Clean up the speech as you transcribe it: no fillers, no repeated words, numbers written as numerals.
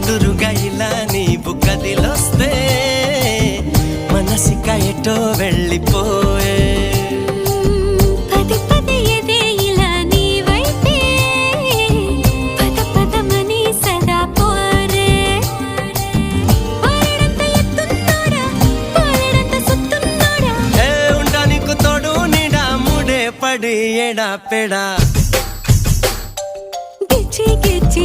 ఎదురుగా ఇలా నీవు కదిలొస్తే మనసిక ఎటో వెళ్ళిపోయే పడి ఎడా పెడా గిచ్చి గిచ్చి